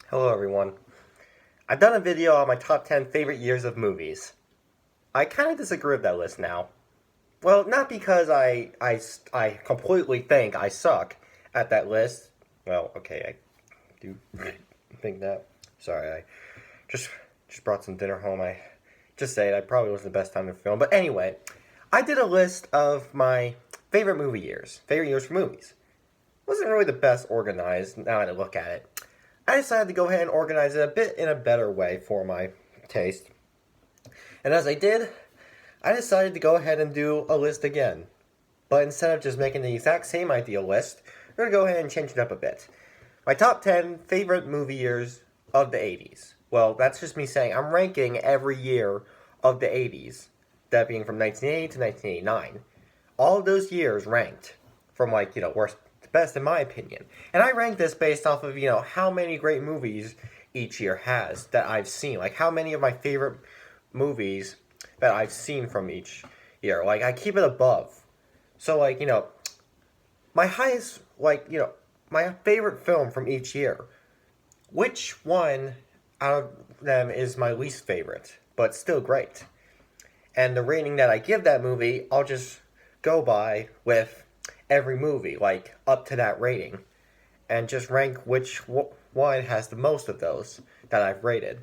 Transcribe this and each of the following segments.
Hello everyone. I've done a video on my top 10 favorite years of movies. I kind of disagree with that list now. Well, not because I completely think I suck at that list. Well, okay, I do think that. Sorry, I just just brought some dinner home. I just say it, I probably wasn't the best time to film. But anyway, I did a list of my favorite years for movies. Wasn't really the best organized now that I look at it. I decided to go ahead and organize it a bit in a better way for my taste. And as I did, I decided to go ahead and do a list again. But instead of just making the exact same ideal list, we're going to go ahead and change it up a bit. My top 10 favorite movie years of the 80s. Well, that's just me saying I'm ranking every year of the 80s. That being from 1980 to 1989. All of those years ranked from worst to best in my opinion. And I rank this based off of, how many great movies each year has that I've seen. Like how many of my favorite movies that I've seen from each year. Like I keep it above. So my highest my favorite film from each year. Which one out of them is my least favorite, but still great? And the rating that I give that movie, I'll just go by with every movie, like up to that rating, and just rank which one has the most of those that I've rated.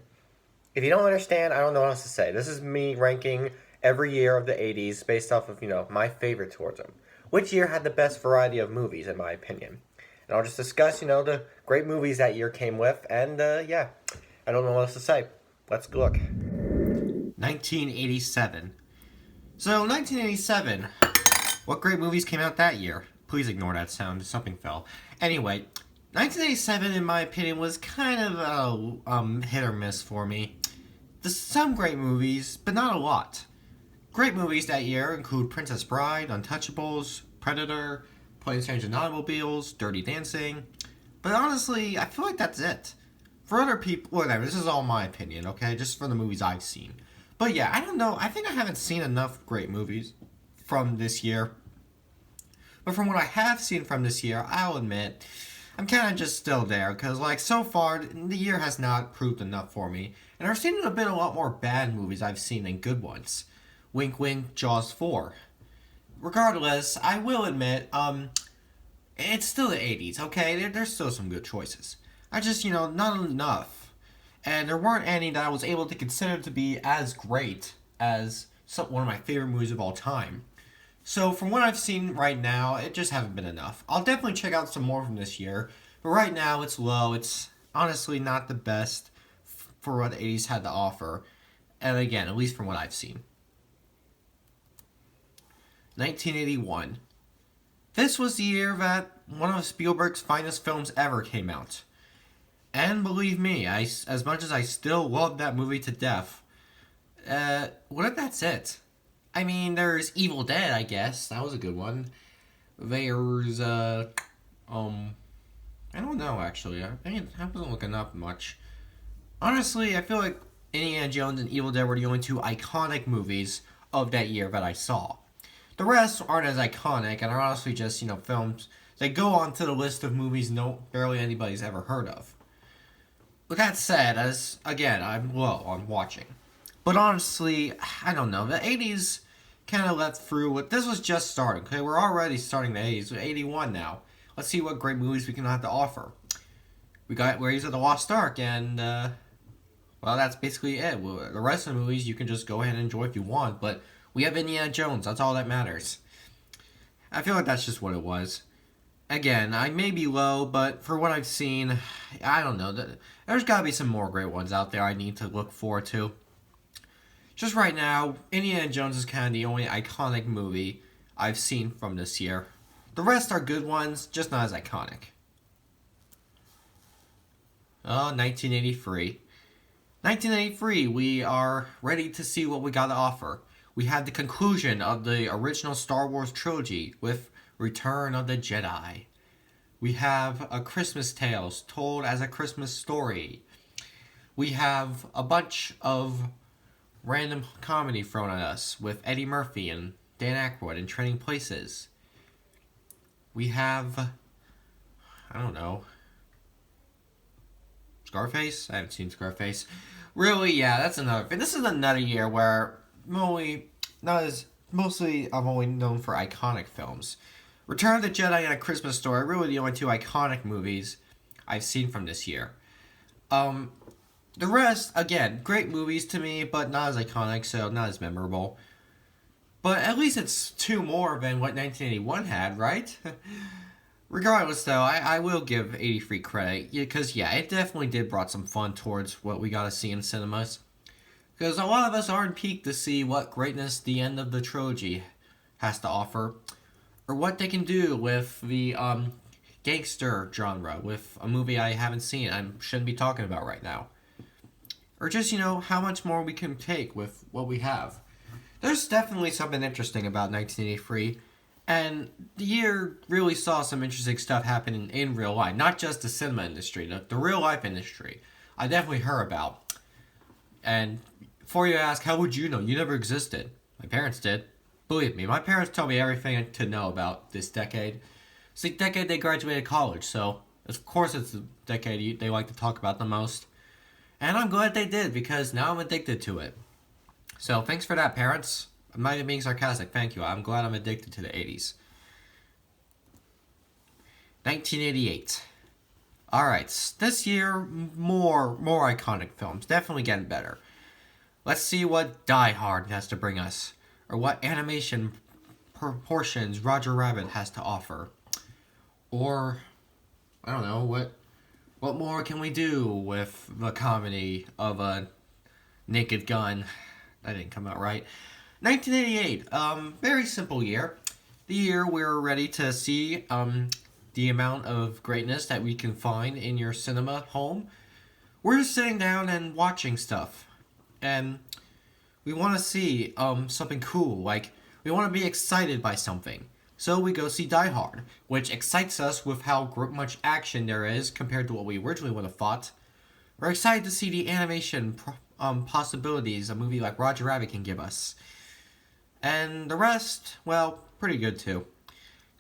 If you don't understand, I don't know what else to say. This is me ranking every year of the 80s based off of, my favorite towards them. Which year had the best variety of movies, in my opinion? And I'll just discuss, the great movies that year came with, and yeah, I don't know what else to say. Let's look. 1987. So, 1987. What great movies came out that year? Please ignore that sound. Something fell. Anyway, 1987, in my opinion, was kind of a hit or miss for me. There's some great movies, but not a lot. Great movies that year include Princess Bride, Untouchables, Predator, Planes, Trains, and Automobiles, Dirty Dancing. But honestly, I feel like that's it. For other people, whatever, this is all my opinion, okay? Just for the movies I've seen. But yeah, I don't know. I think I haven't seen enough great movies from this year. But from what I have seen from this year, I'll admit, I'm kind of just still there. Because, so far, the year has not proved enough for me. And I've seen a lot more bad movies I've seen than good ones. Wink wink, Jaws 4. Regardless, I will admit, it's still the 80s, okay? There's still some good choices. I just, not enough. And there weren't any that I was able to consider to be as great as one of my favorite movies of all time. So from what I've seen right now, it just haven't been enough. I'll definitely check out some more from this year, but right now it's low. It's honestly not the best for what the 80s had to offer. And again, at least from what I've seen. 1981. This was the year that one of Spielberg's finest films ever came out. And believe me, as much as I still love that movie to death, what if that's it? I mean, there's Evil Dead, I guess. That was a good one. There's, I don't know, actually. I wasn't looking up much. Honestly, I feel like Indiana Jones and Evil Dead were the only two iconic movies of that year that I saw. The rest aren't as iconic and are honestly just, films that go onto the list of movies barely anybody's ever heard of. With that said, again, I'm low on watching. But honestly, I don't know. The 80s kind of let through what this was just starting. Okay, we're already starting the 80s. We're 81 now. Let's see what great movies we can have to offer. We got Raiders of the Lost Ark, and well, that's basically it. The rest of the movies you can just go ahead and enjoy if you want. But we have Indiana Jones. That's all that matters. I feel like that's just what it was. Again, I may be low, but for what I've seen, I don't know. There's got to be some more great ones out there I need to look forward to. Just right now, Indiana Jones is kind of the only iconic movie I've seen from this year. The rest are good ones, just not as iconic. 1983. 1983, we are ready to see what we got to offer. We have the conclusion of the original Star Wars trilogy with Return of the Jedi. We have A Christmas Tales told as a Christmas story. We have a bunch of random comedy thrown at us with Eddie Murphy and Dan Aykroyd in Trading Places. We have, I don't know, Scarface? I haven't seen Scarface. Really, yeah, that's another thing. This is another year where I'm only known for iconic films. Return of the Jedi and A Christmas Story are really the only two iconic movies I've seen from this year. Um, the rest, again, great movies to me, but not as iconic, so not as memorable. But at least it's two more than what 1981 had, right? Regardless, though, I will give 83 credit, because, yeah, it definitely did brought some fun towards what we got to see in cinemas. Because a lot of us aren't peaked to see what greatness the end of the trilogy has to offer, or what they can do with the gangster genre, with a movie I haven't seen, I shouldn't be talking about right now. Or just, how much more we can take with what we have. There's definitely something interesting about 1983, and the year really saw some interesting stuff happening in real life, not just the cinema industry, the real life industry. I definitely heard about. And before you ask, how would you know? You never existed. My parents did. Believe me, my parents told me everything to know about this decade. It's the decade they graduated college, so of course it's the decade they like to talk about the most. And I'm glad they did, because now I'm addicted to it. So thanks for that, parents. I'm not even being sarcastic, thank you. I'm glad I'm addicted to the 80s. 1988. Alright, this year, more iconic films. Definitely getting better. Let's see what Die Hard has to bring us. Or what animation proportions Roger Rabbit has to offer. Or, I don't know, what more can we do with the comedy of a Naked Gun? That didn't come out right. 1988, very simple year. The year we're ready to see the amount of greatness that we can find in your cinema home. We're just sitting down and watching stuff. And we want to see something cool, like we want to be excited by something. So we go see Die Hard, which excites us with how much action there is compared to what we originally would have thought. We're excited to see the animation possibilities a movie like Roger Rabbit can give us. And the rest, well, pretty good too.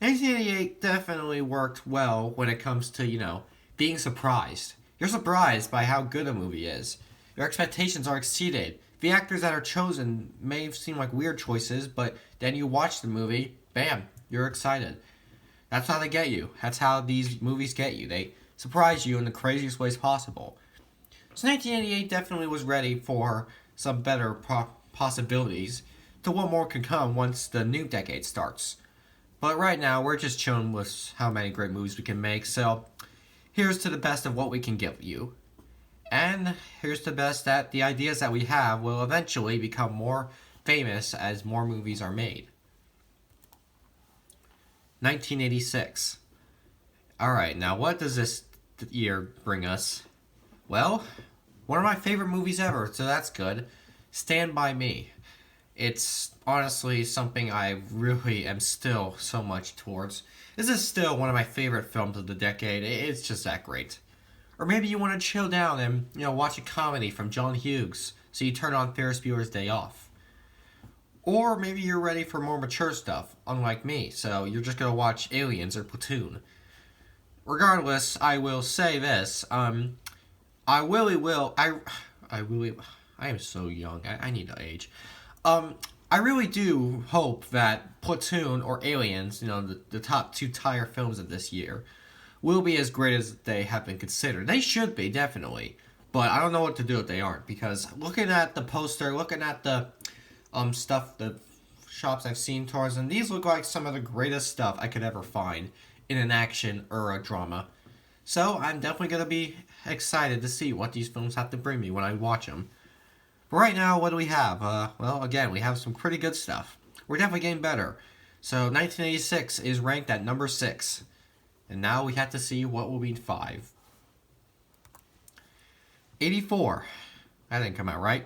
1988 definitely worked well when it comes to, being surprised. You're surprised by how good a movie is. Your expectations are exceeded. The actors that are chosen may seem like weird choices, but then you watch the movie, bam, you're excited. That's how they get you. That's how these movies get you. They surprise you in the craziest ways possible. So 1988 definitely was ready for some better possibilities to what more could come once the new decade starts. But right now, we're just chilling with how many great movies we can make, so here's to the best of what we can give you. And here's to the best that the ideas that we have will eventually become more famous as more movies are made. 1986. Alright, now what does this year bring us? Well, one of my favorite movies ever, so that's good. Stand By Me. It's honestly something I really am still so much towards. This is still one of my favorite films of the decade. It's just that great. Or maybe you want to chill down and, watch a comedy from John Hughes, so you turn on Ferris Bueller's Day Off. Or maybe you're ready for more mature stuff, unlike me, so you're just going to watch Aliens or Platoon. Regardless, I will say this, I am so young, I need to age. I really do hope that Platoon or Aliens, the top two tire films of this year, will be as great as they have been considered. They should be, definitely. But I don't know what to do if they aren't, because looking at the poster, looking at the stuff, the shops I've seen towards them, these look like some of the greatest stuff I could ever find in an action or a drama. So I'm definitely going to be excited to see what these films have to bring me when I watch them. But right now, what do we have? Well, again, we have some pretty good stuff. We're definitely getting better. So 1986 is ranked at number 6. And now we have to see what will be 5. 84. That didn't come out right.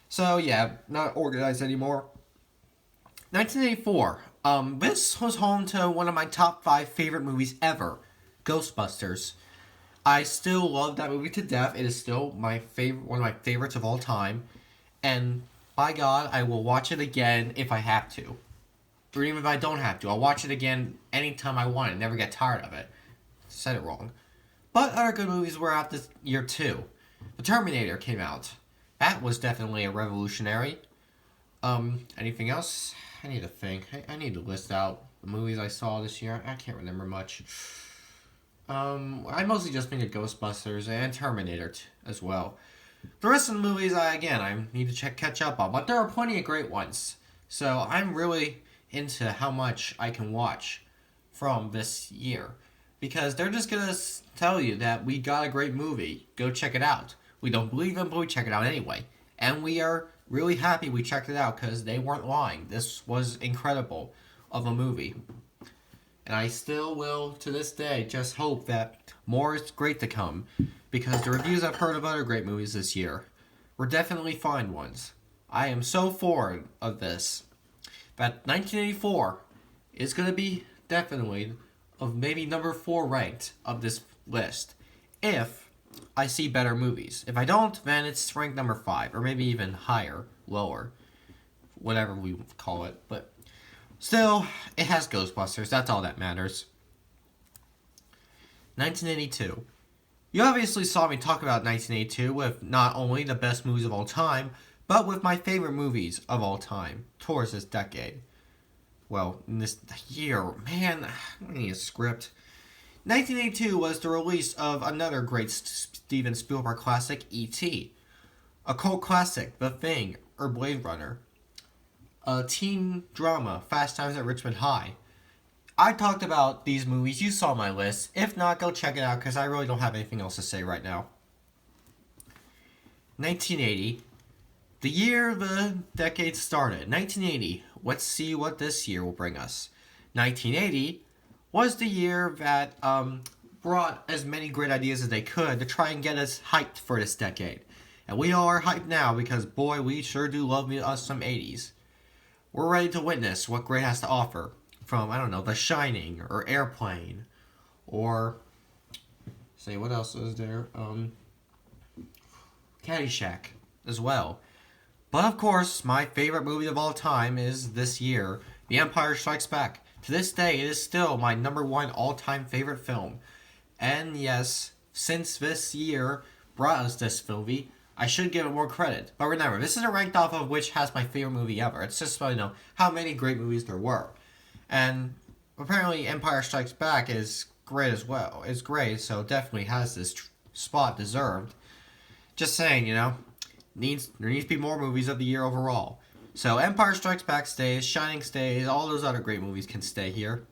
So yeah, not organized anymore. 1984. This was home to one of my top 5 favorite movies ever, Ghostbusters. I still love that movie to death. It is still my favorite, one of my favorites of all time. And by God, I will watch it again if I have to. Or even if I don't have to. I'll watch it again anytime I want and never get tired of it. Said it wrong. But other good movies were out this year too. The Terminator came out. That was definitely a revolutionary. Anything else? I need to think. I need to list out the movies I saw this year. I can't remember much. I mostly just think of Ghostbusters and Terminator as well. The rest of the movies, I need to catch up on, but there are plenty of great ones. So I'm really into how much I can watch from this year, because they're just gonna tell you that we got a great movie. Go check it out. We don't believe them, but we check it out anyway, and we are really happy we checked it out because they weren't lying. This was incredible of a movie. And I still will, to this day, just hope that more is great to come, because the reviews I've heard of other great movies this year were definitely fine ones. I am so forward of this that 1984 is going to be definitely of maybe number 4 ranked of this list if I see better movies. If I don't, then it's ranked number 5, or maybe even higher, lower, whatever we call it. But still, it has Ghostbusters. That's all that matters. 1982. You obviously saw me talk about 1982 with not only the best movies of all time, but with my favorite movies of all time towards this decade. Well, in this year, man, I need a script. 1982 was the release of another great Steven Spielberg classic, E.T., a cult classic, The Thing, or Blade Runner, a teen drama, Fast Times at Richmond High. I talked about these movies. You saw my list. If not, go check it out because I really don't have anything else to say right now. 1980. The year the decade started. 1980. Let's see what this year will bring us. 1980 was the year that brought as many great ideas as they could to try and get us hyped for this decade. And we all are hyped now because, boy, we sure do love us some 80s. We're ready to witness what great has to offer. From, I don't know, The Shining, or Airplane, or, say, what else is there? Caddyshack, as well. But, of course, my favorite movie of all time is this year, The Empire Strikes Back. To this day, it is still my number 1 all-time favorite film. And, yes, since this year brought us this movie, I should give it more credit. But remember, this isn't ranked off of which has my favorite movie ever. It's just, how many great movies there were. And apparently Empire Strikes Back is great as well. It's great, so definitely has this spot deserved. Just saying, there needs to be more movies of the year overall. So Empire Strikes Back stays, Shining stays, all those other great movies can stay here.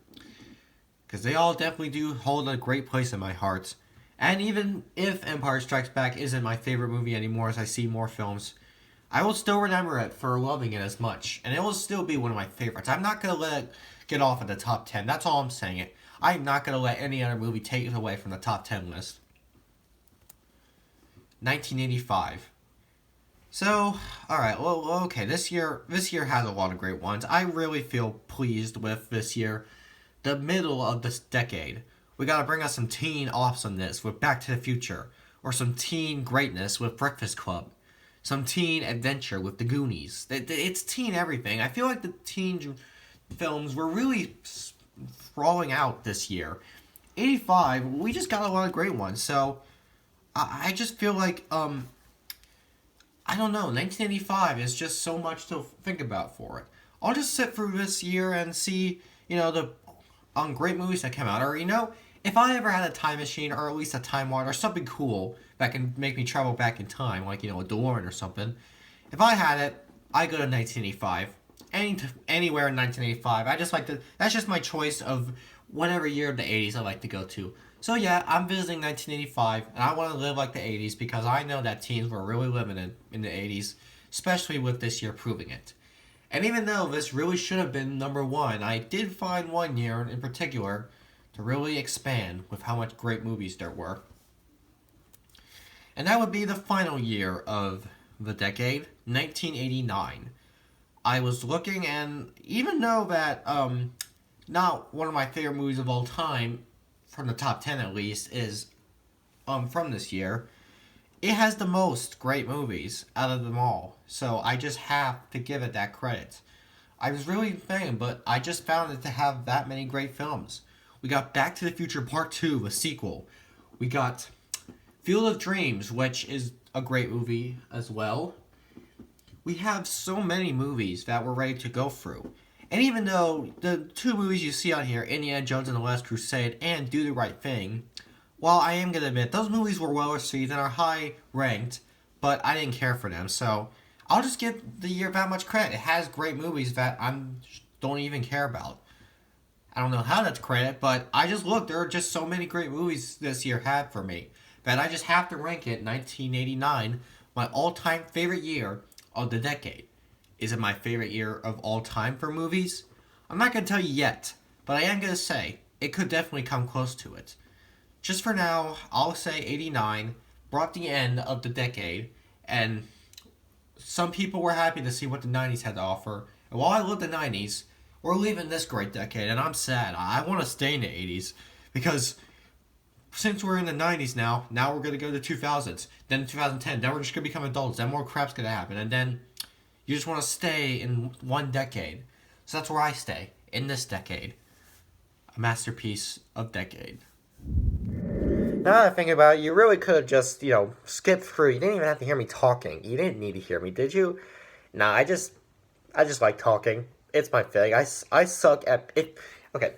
Because they all definitely do hold a great place in my heart. And even if Empire Strikes Back isn't my favorite movie anymore as I see more films, I will still remember it for loving it as much. And it will still be one of my favorites. I'm not going to let it get off of the top 10. That's all I'm saying. I'm not going to let any other movie take it away from the top 10 list. 1985. So, alright, well, okay, this year has a lot of great ones. I really feel pleased with this year. The middle of this decade. We gotta bring us some teen awesomeness with Back to the Future. Or some teen greatness with Breakfast Club. Some teen adventure with The Goonies. It's teen everything. I feel like the teen films were really rolling out this year. 85, we just got a lot of great ones. So, I just feel like, I don't know, 1985 is just so much to think about for it. I'll just sit through this year and see, the great movies that came out. Or, if I ever had a time machine, or at least a time warp, or something cool that can make me travel back in time, like, a DeLorean or something. If I had it, I'd go to 1985. Anywhere in 1985. That's just my choice of whatever year of the 80s I like to go to. So yeah, I'm visiting 1985, and I want to live like the 80s because I know that teens were really living in the 80s, especially with this year proving it. And even though this really should have been number 1, I did find one year in particular to really expand with how much great movies there were. And that would be the final year of the decade, 1989. I was looking, and even though that not one of my favorite movies of all time, from the top 10 at least, is from this year, it has the most great movies out of them all. So I just have to give it that credit. I was really thinking, but I just found it to have that many great films. We got Back to the Future Part 2, the sequel, We got Field of Dreams, which is a great movie as well. We have so many movies that we're ready to go through. And even though the two movies you see on here, Indiana Jones and the Last Crusade and Do the Right Thing, while I am going to admit those movies were well received and are high ranked, but I didn't care for them. So I'll just give the year that much credit. It has great movies that I don't even care about. I don't know how that's credit, but I just looked. There are just so many great movies this year had for me that I just have to rank it 1989, my all-time favorite year of the decade. Is it my favorite year of all time for movies? I'm not going to tell you yet, but I am going to say it could definitely come close to it. Just for now, I'll say 89 brought the end of the decade, and some people were happy to see what the 90s had to offer. And while I love the 90s, we're leaving this great decade, and I'm sad. I want to stay in the 80s, because since we're in the 90s now we're going to go to 2000s, then 2010, then we're just going to become adults, then more crap's going to happen, and then you just want to stay in one decade. So that's where I stay, in this decade. A masterpiece of decade. Now that I think about it, you really could have just, skipped through. You didn't even have to hear me talking. You didn't need to hear me, did you? Nah, I just like talking. It's my thing. I suck at it. Okay,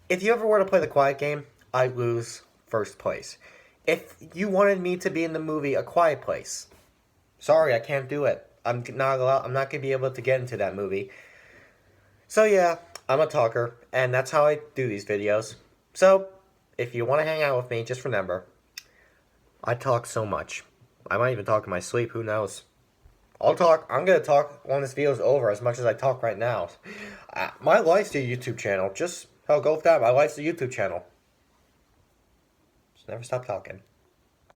if you ever were to play the quiet game, I lose first place. If you wanted me to be in the movie A Quiet Place, sorry, I can't do it. I'm not gonna be able to get into that movie. So yeah, I'm a talker, and that's how I do these videos. So if you want to hang out with me, just remember, I talk so much. I might even talk in my sleep. Who knows? I'm gonna talk when this video is over as much as I talk right now. My life's a YouTube channel. Go with that. My life's a YouTube channel. Just never stop talking.